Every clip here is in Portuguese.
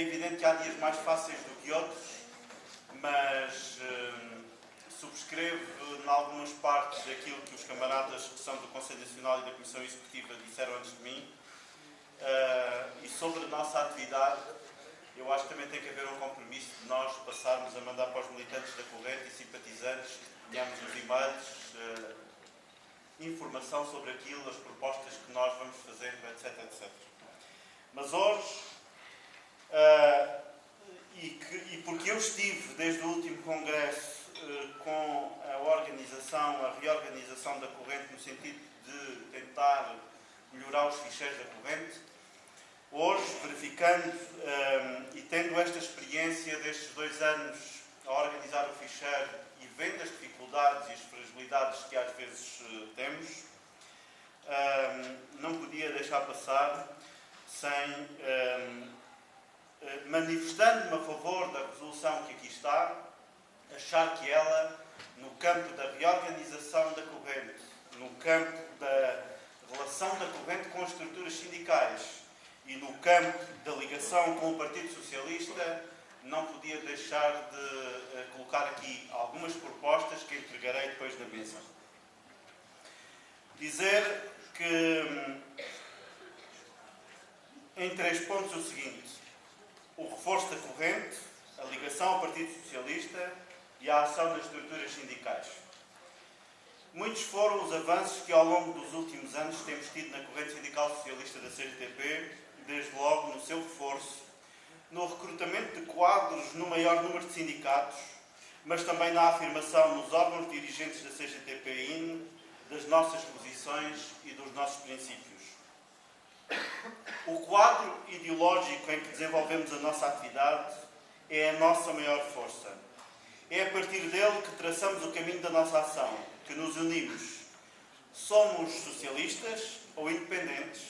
evidente que há dias mais fáceis do que outros, mas subscrevo em algumas partes aquilo que os camaradas que são do Conselho Nacional e da Comissão Executiva disseram antes de mim. E sobre a nossa atividade, eu acho que também tem que haver um compromisso de nós passarmos a mandar para os militantes da corrente e simpatizantes, que tenhamos nos e-mails, informação sobre aquilo, as propostas que nós vamos fazendo, etc, etc. Mas hoje, e porque eu estive desde o último congresso com a reorganização da corrente no sentido de tentar melhorar os ficheiros da corrente, hoje, verificando e tendo esta experiência destes 2 anos a organizar o ficheiro e vendo as dificuldades e as fragilidades que às vezes temos, não podia deixar passar sem, manifestando-me a favor da resolução que aqui está, achar que ela, no campo da reorganização da corrente, no campo da relação da corrente com as estruturas sindicais e no campo da ligação com o Partido Socialista, não podia deixar de colocar aqui algumas propostas que entregarei depois na mesa. Dizer que, em 3 pontos, o seguinte: o reforço da corrente, a ligação ao Partido Socialista e a ação das estruturas sindicais. Muitos foram os avanços que, ao longo dos últimos anos, temos tido na corrente sindical socialista da CGTP, desde logo no seu reforço, no recrutamento de quadros no maior número de sindicatos, mas também na afirmação nos órgãos dirigentes da CGTP-IN das nossas posições e dos nossos princípios. O quadro ideológico em que desenvolvemos a nossa atividade é a nossa maior força. É a partir dele que traçamos o caminho da nossa ação, que nos unimos. Somos socialistas ou independentes,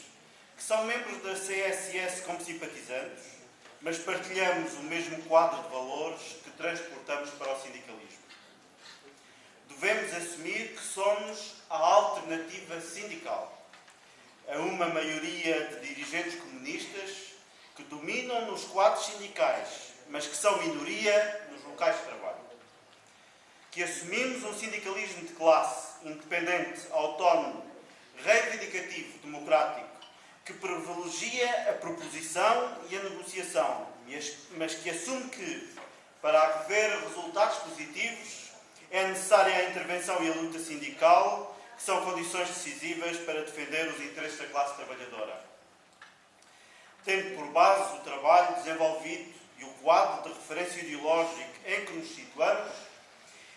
que são membros da CSS como simpatizantes, mas partilhamos o mesmo quadro de valores que transportamos para o sindicalismo. Devemos assumir que somos a alternativa sindical a uma maioria de dirigentes comunistas que dominam nos quadros sindicais, mas que são minoria nos locais de trabalho. Que assumimos um sindicalismo de classe, independente, autónomo, reivindicativo, democrático, que privilegia a proposição e a negociação, mas que assume que, para haver resultados positivos, é necessária a intervenção e a luta sindical, que são condições decisivas para defender os interesses da classe trabalhadora. Tendo por base o trabalho desenvolvido e o quadro de referência ideológico em que nos situamos,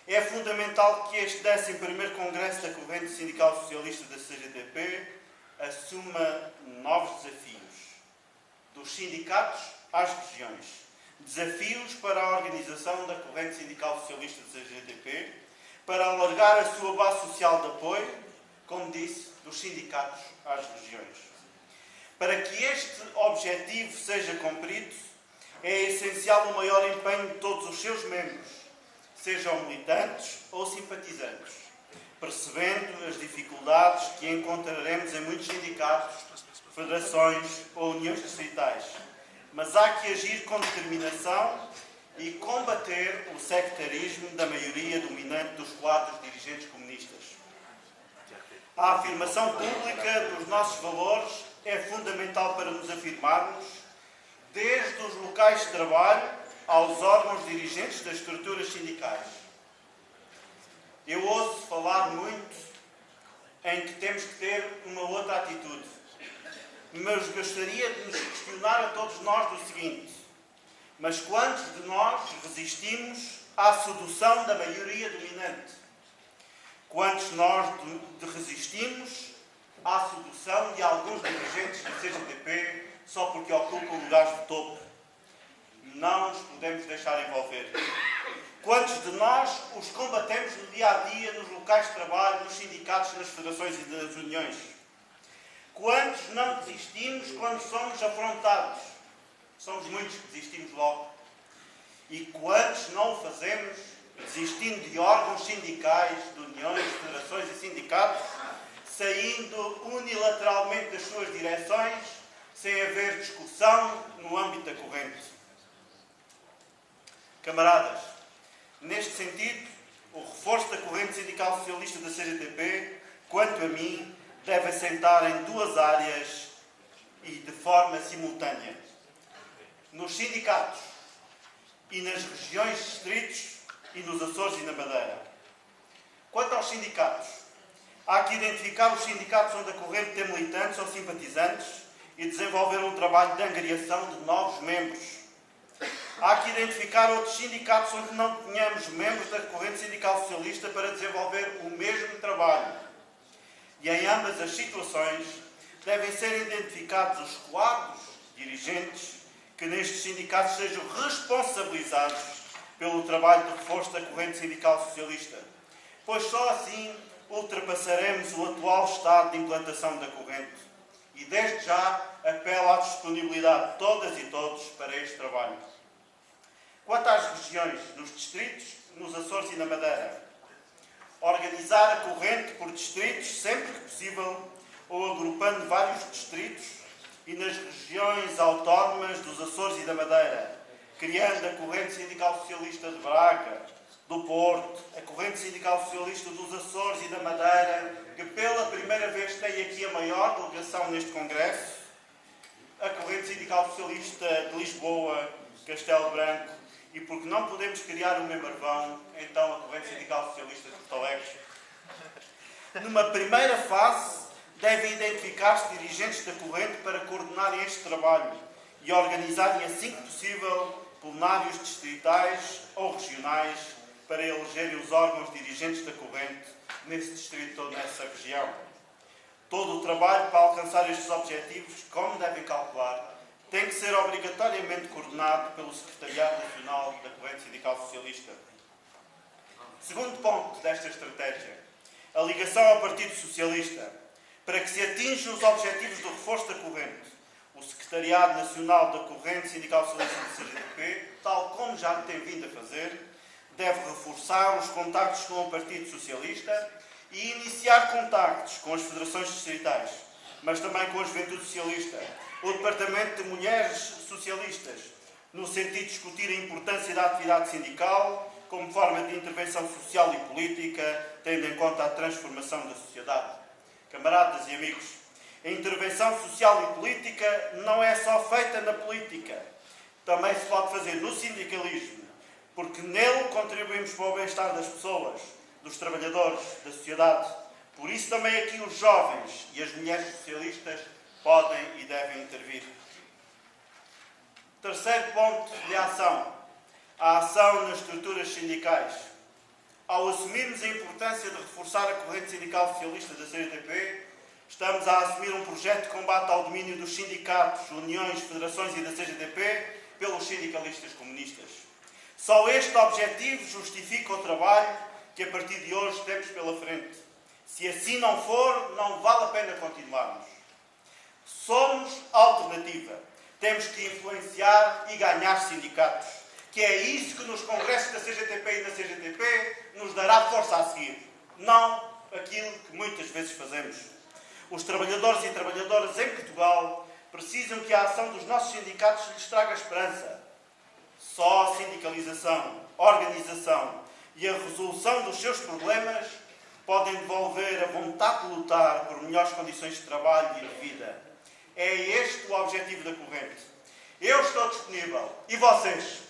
é fundamental que este 11º Congresso da Corrente Sindical Socialista da CGTP assuma novos desafios, dos sindicatos às regiões. Desafios para a organização da Corrente Sindical Socialista da CGTP, para alargar a sua base social de apoio, como disse, dos sindicatos às regiões. Para que este objetivo seja cumprido, é essencial o maior empenho de todos os seus membros, sejam militantes ou simpatizantes, percebendo as dificuldades que encontraremos em muitos sindicatos, federações ou uniões distritais. Mas há que agir com determinação e combater o sectarismo da maioria dominante dos quadros dirigentes comunistas. A afirmação pública dos nossos valores é fundamental para nos afirmarmos, desde os locais de trabalho aos órgãos dirigentes das estruturas sindicais. Eu ouço falar muito em que temos que ter uma outra atitude, mas gostaria de nos questionar a todos nós do seguinte: mas quantos de nós resistimos à sedução da maioria dominante? Quantos nós resistimos à sedução de alguns dirigentes do CGTP só porque ocupam lugares de topo? Não nos podemos deixar envolver. Quantos de nós os combatemos no dia-a-dia, nos locais de trabalho, nos sindicatos, nas federações e nas uniões? Quantos não desistimos quando somos afrontados? Somos muitos que desistimos logo. E quantos não o fazemos desistindo de órgãos sindicais, de uniões, federações e sindicatos, saindo unilateralmente das suas direções, sem haver discussão no âmbito da corrente? Camaradas, neste sentido, o reforço da corrente sindical socialista da CGTP, quanto a mim, deve assentar em duas áreas e de forma simultânea. Nos sindicatos e nas regiões distritos e nos Açores e na Madeira. Quanto aos sindicatos, há que identificar os sindicatos onde a corrente tem militantes ou simpatizantes e desenvolver um trabalho de angariação de novos membros. Há que identificar outros sindicatos onde não tenhamos membros da corrente sindical socialista para desenvolver o mesmo trabalho. E em ambas as situações devem ser identificados os quadros dirigentes que nestes sindicatos sejam responsabilizados pelo trabalho de reforço da corrente sindical socialista, pois só assim ultrapassaremos o atual estado de implantação da corrente. E desde já apelo à disponibilidade de todas e todos para este trabalho. Quanto às regiões, nos distritos, nos Açores e na Madeira, organizar a corrente por distritos sempre que possível ou agrupando vários distritos e nas regiões autónomas dos Açores e da Madeira, criando a corrente sindical socialista de Braga, do Porto, a corrente sindical socialista dos Açores e da Madeira, que pela primeira vez tem aqui a maior delegação neste Congresso, a corrente sindical socialista de Lisboa, Castelo Branco, e porque não podemos criar um Marvão, então a corrente sindical socialista de Porto Alegre. Numa primeira fase, devem identificar-se dirigentes da corrente para coordenarem este trabalho e organizarem, assim que possível, plenários distritais ou regionais para elegerem os órgãos dirigentes da corrente nesse distrito ou nessa região. Todo o trabalho para alcançar estes objetivos, como devem calcular, tem que ser obrigatoriamente coordenado pelo Secretariado Nacional da Corrente Sindical Socialista. Segundo ponto desta estratégia, a ligação ao Partido Socialista. Para que se atinjam os objetivos do reforço da corrente, o Secretariado Nacional da Corrente Sindical Socialista do CGTP, tal como já tem vindo a fazer, deve reforçar os contactos com o Partido Socialista e iniciar contactos com as federações distritais, mas também com a Juventude Socialista, o Departamento de Mulheres Socialistas, no sentido de discutir a importância da atividade sindical como forma de intervenção social e política, tendo em conta a transformação da sociedade. Camaradas e amigos, a intervenção social e política não é só feita na política, também se pode fazer no sindicalismo, porque nele contribuímos para o bem-estar das pessoas, dos trabalhadores, da sociedade. Por isso também aqui os jovens e as mulheres socialistas podem e devem intervir. Terceiro ponto de ação, a ação nas estruturas sindicais. Ao assumirmos a importância de reforçar a corrente sindical socialista da CGTP, estamos a assumir um projeto de combate ao domínio dos sindicatos, uniões, federações e da CGTP pelos sindicalistas comunistas. Só este objetivo justifica o trabalho que a partir de hoje temos pela frente. Se assim não for, não vale a pena continuarmos. Somos alternativa. Temos que influenciar e ganhar sindicatos. Que é isso que nos congressos da CGTP e da CGTP nos dará força a seguir. Não aquilo que muitas vezes fazemos. Os trabalhadores e trabalhadoras em Portugal precisam que a ação dos nossos sindicatos lhes traga esperança. Só a sindicalização, organização e a resolução dos seus problemas podem devolver a vontade de lutar por melhores condições de trabalho e de vida. É este o objetivo da corrente. Eu estou disponível. E vocês?